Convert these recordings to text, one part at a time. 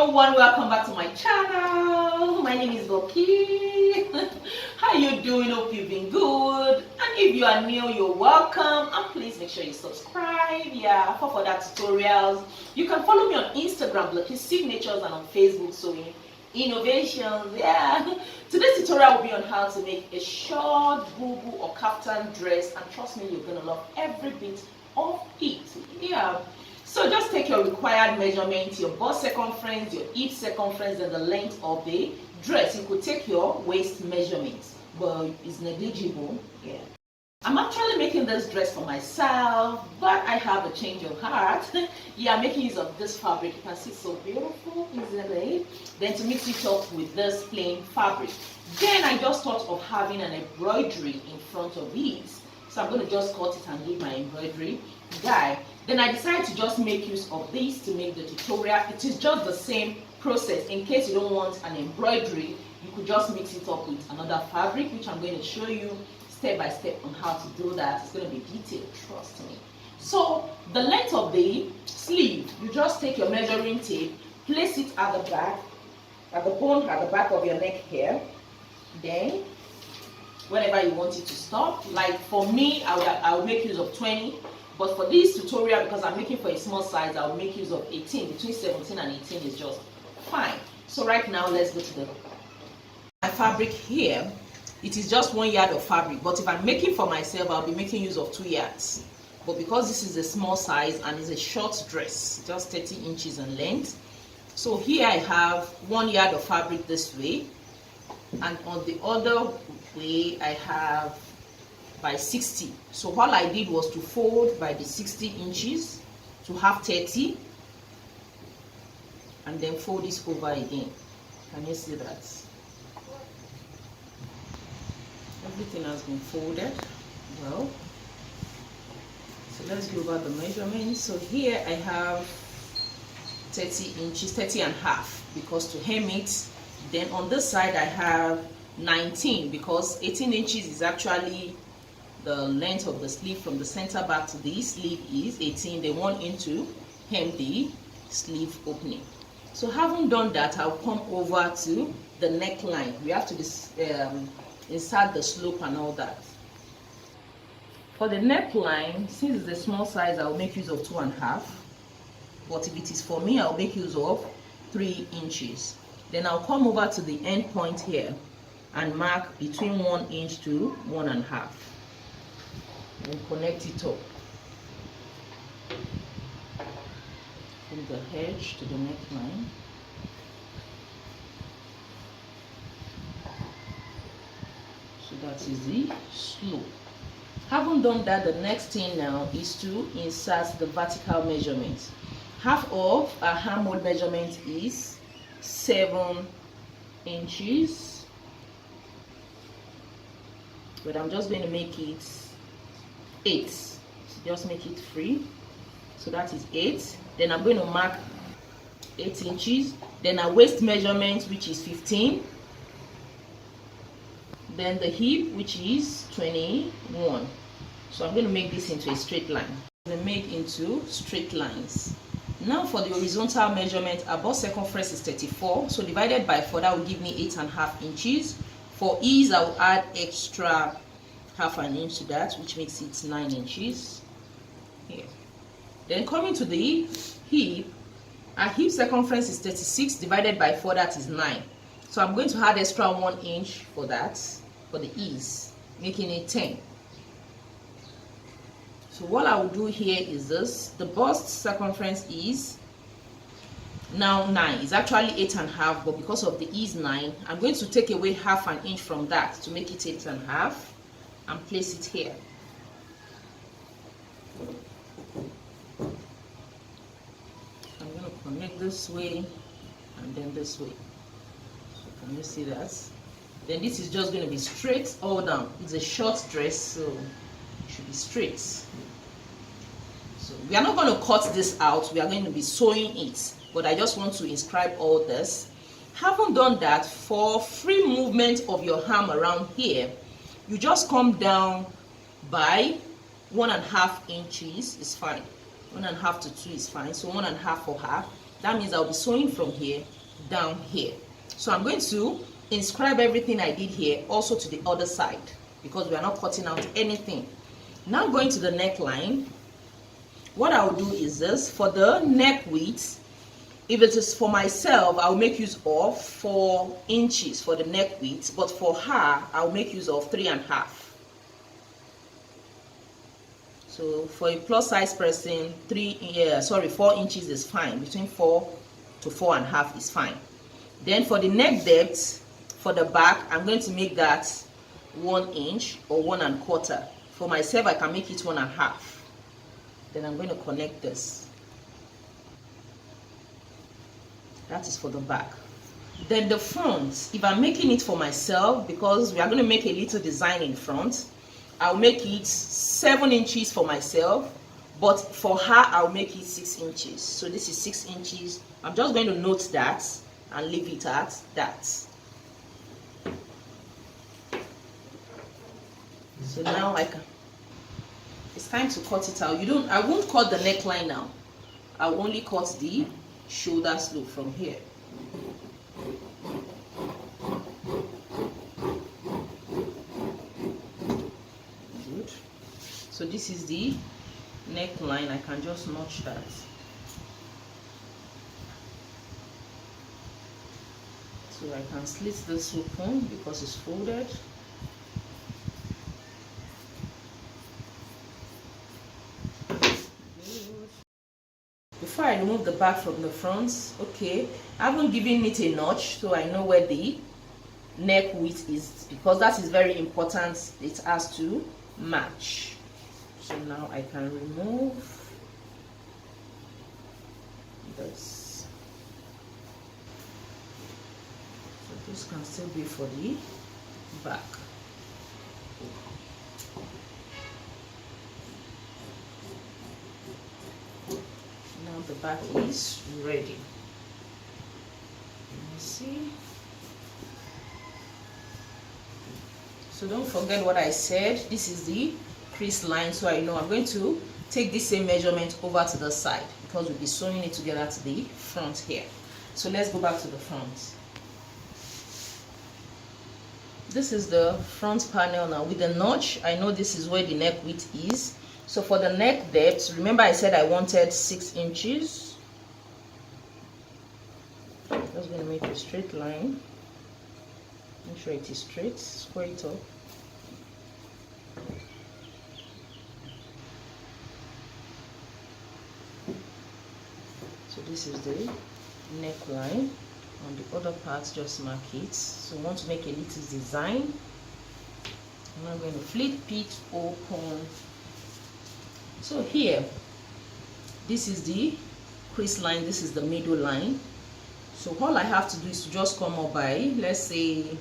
everyone, welcome back to my channel. My name is Yoke. How you doing? Hope you've been good. And if you are new, you're welcome. And please make sure you subscribe. Yeah, for further tutorials. You can follow me on Instagram, Yoke Signatures, and on Facebook, so innovations. Yeah. Today's tutorial will be on how to make a short boo-boo or kaftan dress, and trust me, you're gonna love every bit of it. Yeah. So just take your required measurements, your bust circumference, your hip circumference, and the length of the dress. You could take your waist measurements, but it's negligible. Yeah. I'm actually making this dress for myself, but I have a change of heart. Yeah, I'm making use of this fabric. You can see it's so beautiful, isn't it? Then to mix it up with this plain fabric. Then I just thought of having an embroidery in front of it. So I'm going to just cut it and leave my embroidery guy. Then I decided to just make use of this to make the tutorial. It is just the same process. In case you don't want an embroidery, you could just mix it up with another fabric, which I'm going to show you step by step on how to do that. It's going to be detailed, trust me. So the length of the sleeve, you just take your measuring tape, place it at the back, at the bone at the back of your neck here. Then whenever you want it to stop, like for me, I will make use of 20. But for this tutorial, because I'm making for a small size, I'll make use of 18. Between 17 and 18 is just fine. So right now, let's go to my fabric here. It is just 1 yard of fabric. But if I'm making for myself, I'll be making use of 2 yards. But because this is a small size and it's a short dress, just 30 inches in length. So here I have 1 yard of fabric this way. And on the other way, I have by 60. So all I did was to fold by the 60 inches to have 30 and then fold this over again. Can you see that? Everything has been folded well. So let's go over the measurements. So here I have 30 inches, 30 and a half, because to hem it. Then on this side I have 19, because 18 inches is actually the length of the sleeve from the center back to the sleeve is 18. They want into hem the sleeve opening. So having done that, I'll come over to the neckline. We have to insert the slope and all that. For the neckline, since it's a small size, I'll make use of 2.5. But if it is for me, I'll make use of 3 inches. Then I'll come over to the end point here and mark between 1 inch to 1.5. And connect it up from the edge to the neckline. So that is the slope. Having done that, the next thing now is to insert the vertical measurement. Half of our armhole measurement is 7 inches, but I'm just going to make it 8. So just make it free. So that is 8. Then I'm going to mark 8 inches. Then a waist measurement, which is 15. Then the hip, which is 21. So I'm going to make this into a straight line. Then make into straight lines. Now for the horizontal measurement, our bust circumference is 34. So divided by 4, that will give me 8.5 inches. For ease, I will add extra half an inch to that, which makes it 9 inches here. Then coming to the hip, our hip circumference is 36 divided by 4, that is 9. So I'm going to add extra 1 inch for that, for the ease, making it 10. So what I will do here is this. The bust circumference is now 9. It's actually 8.5, but because of the ease 9, I'm going to take away half an inch from that to make it 8.5. and place it here. I'm going to connect this way and then this way. So can you see that? Then this is just going to be straight all down. It's a short dress, so it should be straight. So we are not going to cut this out. We are going to be sewing it, but I just want to inscribe all this. Having done that, for free movement of your arm around here, you just come down by 1.5 inches is fine. 1.5 to 2 is fine. So 1.5 for half. That means I'll be sewing from here down here. So I'm going to inscribe everything I did here also to the other side, because we are not cutting out anything. Now going to the neckline, what I'll do is this. For the neck width, if it is for myself, I'll make use of 4 inches for the neck width, but for her, I'll make use of 3.5. So for a plus size person, 4 inches is fine. Between 4 to 4.5 is fine. Then for the neck depth, for the back, I'm going to make that 1 inch or 1.25. For myself, I can make it 1.5. Then I'm going to connect this. That is for the back. Then the front, if I'm making it for myself, because we are going to make a little design in front, I'll make it 7 inches for myself, but for her I'll make it 6 inches. So this is 6 inches. I'm just going to note that and leave it at that. So now it's time to cut it out. I won't cut the neckline now. I'll only cut the shoulder slope from here. Good. So this is the neckline. I can just notch that. So I can slit this open because it's folded. Before I remove the back from the front, okay, I haven't given it a notch, so I know where the neck width is, because that is very important. It has to match. So now I can remove this. So this can still be for the back. Now the back is ready. Let's see. So don't forget what I said. This is the crease line, so I know I'm going to take this same measurement over to the side, because we'll be sewing it together to the front here. So let's go back to the front. This is the front panel now. With the notch, I know this is where the neck width is. So for the neck depth, remember I said I wanted 6 inches. I'm just going to make a straight line. Make sure it is straight, square it up. So this is the neckline. On the other part, just mark it. So we want to make a little design. I'm now going to flip it open. So here, this is the crease line, this is the middle line. So all I have to do is to just come up by, let's say,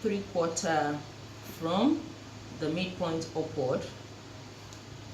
3/4 from the midpoint upward.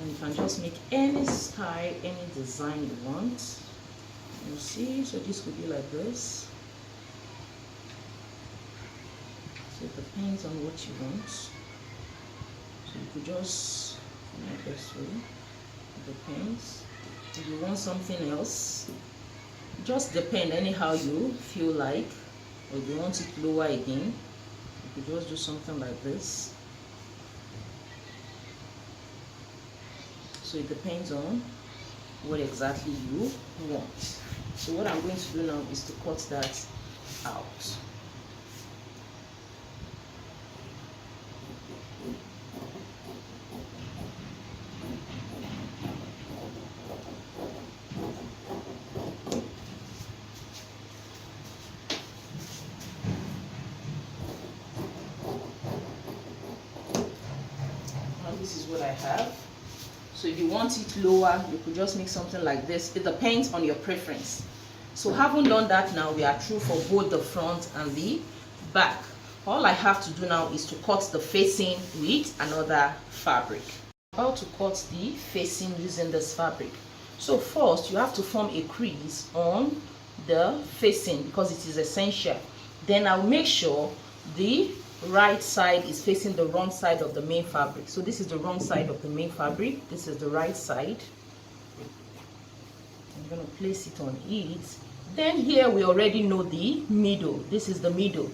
And you can just make any style, any design you want. You see, so this could be like this. So it depends on what you want. So you could just make this way. It depends. If you want something else, just depend anyhow you feel like. Or if you want it lower again, you could just do something like this. So it depends on what exactly you want. So what I'm going to do now is to cut that out. Now this is what I have. So if you want it lower, you could just make something like this. It depends on your preference. So having done that, now we are through for both the front and the back. All I have to do now is to cut the facing with another fabric. How to cut the facing using this fabric. So first, you have to form a crease on the facing because it is essential. Then I'll make sure the right side is facing the wrong side of the main fabric. So this is the wrong side of the main fabric, this is the right side. I'm going to place it on it. Then here we already know the middle. This is the middle.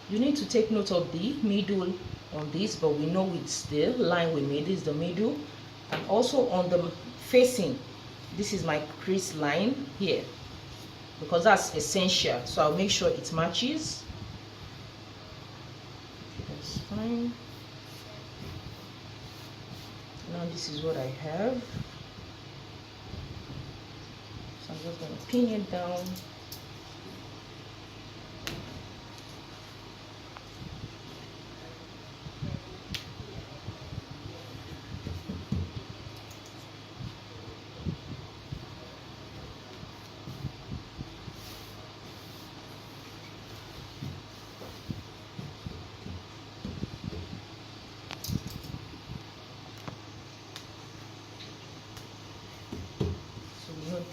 You need to take note of the middle on this, but we know it's the line we made. This is the middle. And also on the facing, this is my crease line here, because that's essential. So I'll make sure it matches. Okay, that's fine. Now this is what I have. So I'm just going to pin it down.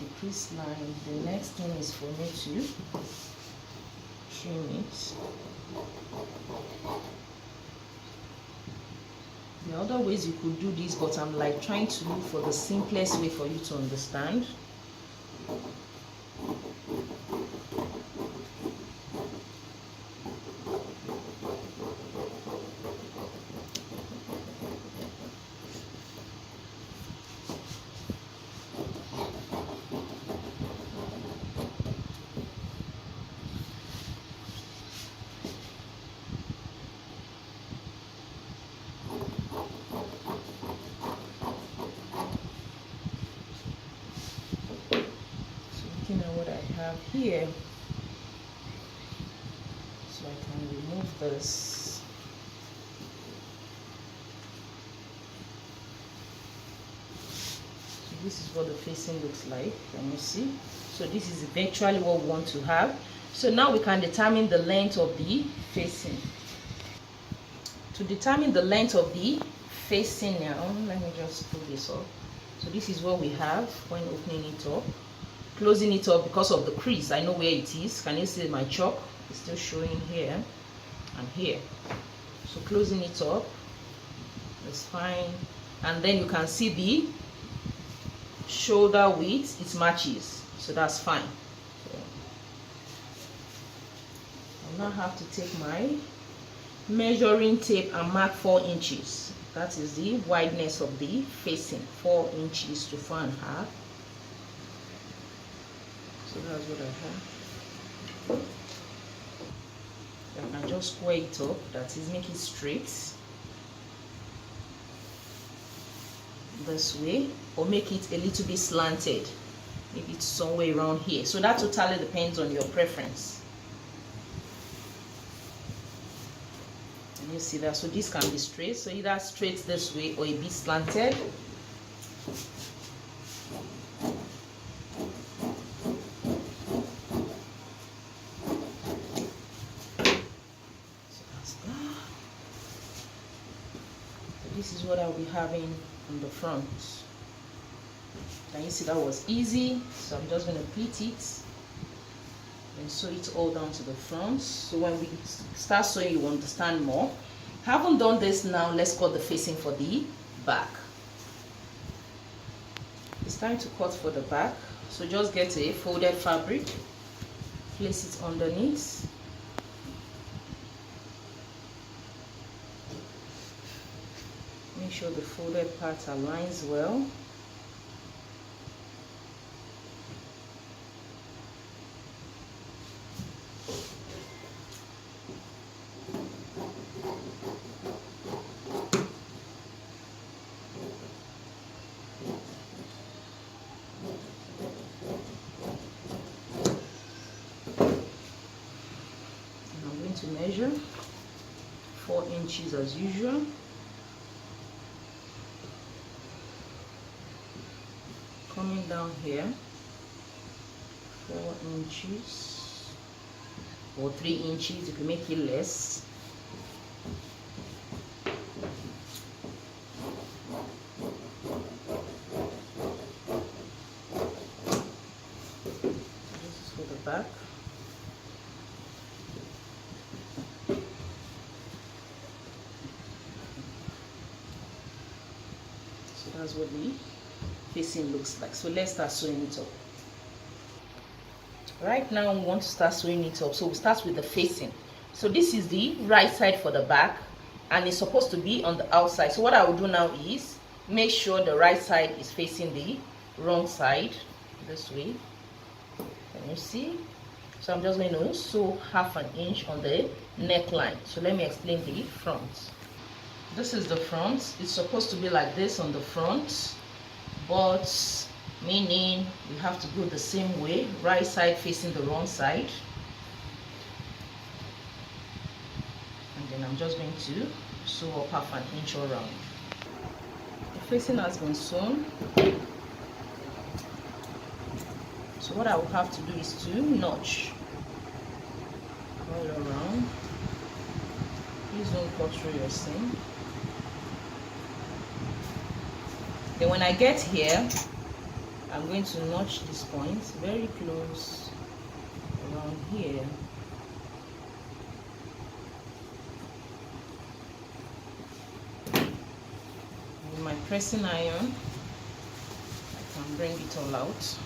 The crease line. The next thing is for me to trim it. There are other ways you could do this, but I'm like trying to look for the simplest way for you to understand. What I have here, so I can remove this. So this is what the facing looks like. Can you see? So this is eventually what we want to have. So now we can determine the length of the facing. To determine the length of the facing now, let me just pull this up. So this is what we have when opening it up. Closing it up because of the crease, I know where it is. Can you see my chalk? It's still showing here and here. So closing it up is fine, and then you can see the shoulder width, it matches, so that's fine. So I'll now have to take my measuring tape and mark 4 inches. That is the wideness of the facing, 4 inches to 4.5. So that's what I have. I can just square it up, that is, make it straight this way, or make it a little bit slanted. Maybe it's somewhere around here. So that totally depends on your preference. And you see that? So this can be straight, so either straight this way or a bit slanted. This is what I'll be having on the front. Can you see that was easy? So I'm just going to pleat it and sew it all down to the front. So when we start sewing, you will understand more. Haven't done this now, let's cut the facing for the back. It's time to cut for the back. So just get a folded fabric, place it underneath. Make sure the folded part aligns well. And I'm going to measure 4 inches as usual. Coming down here, 4 inches or 3 inches, you can make it less. This is for the back. So that's what the facing looks like. So let's start sewing it up. Right now we want to start sewing it up, so we start with the facing. So this is the right side for the back, and it's supposed to be on the outside. So what I will do now is make sure the right side is facing the wrong side, this way. Can you see? So I'm just going to sew 1/2 inch on the neckline. So let me explain the front. This is the front. It's supposed to be like this on the front, but meaning we have to go the same way, right side facing the wrong side. And then I'm just going to sew up 1/2 inch around. The facing has been sewn. So what I will have to do is to notch all around. Please don't cut through your seam. Then when I get here, I'm going to notch this point very close around here. With my pressing iron, I can bring it all out.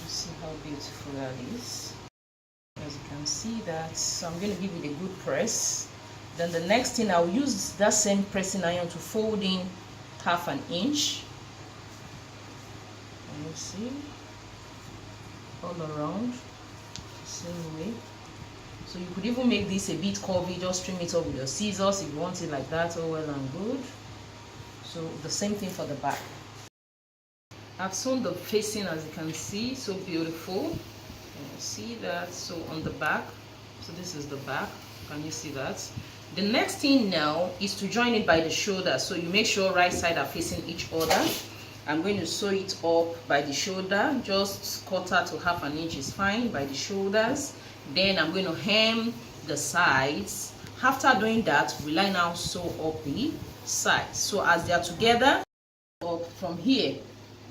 See how beautiful that is. As you can see that, so I'm going to give it a good press. Then the next thing, I'll use that same pressing iron to fold in 1/2 inch. And you see, all around the same way. So you could even make this a bit curvy, just trim it up with your scissors if you want it like that. Oh, well and good. So the same thing for the back. I've sewn the facing, as you can see, so beautiful. Can you see that? So on the back, so this is the back. Can you see that? The next thing now is to join it by the shoulder. So you make sure right side are facing each other. I'm going to sew it up by the shoulder, just 1/4 to 1/2 inch is fine by the shoulders. Then I'm going to hem the sides. After doing that, will I now sew up the sides? So as they are together, up from here.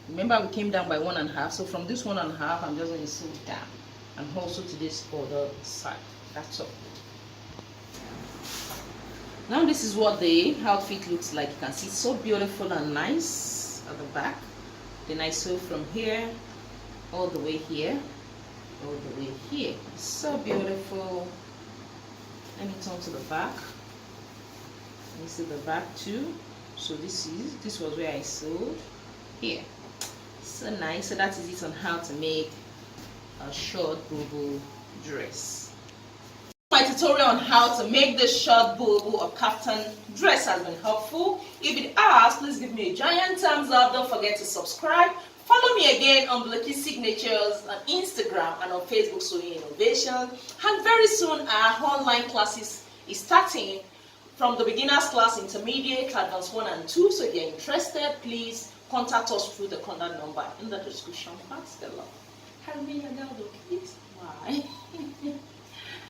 Remember we came down by 1.5, so from this 1.5 I'm just going to sew it down and also to this other side. That's all. Now this is what the outfit looks like. You can see it's so beautiful and nice at the back. Then I sew from here all the way here, all the way here. It's so beautiful. Let me turn to the back. You see the back too. So this was where I sewed here. So nice. So that is it on how to make a short bobo dress. My tutorial on how to make this short bobo or kaftan dress has been helpful. If it has, please give me a giant thumbs up. Don't forget to subscribe. Follow me again on Blakey Signatures on Instagram and on Facebook, Sewing Innovation. And very soon our online classes is starting, from the beginners class, intermediate, advanced 1 and 2. So if you're interested, please contact us through the contact number in the description box below. Help me, please. Bye.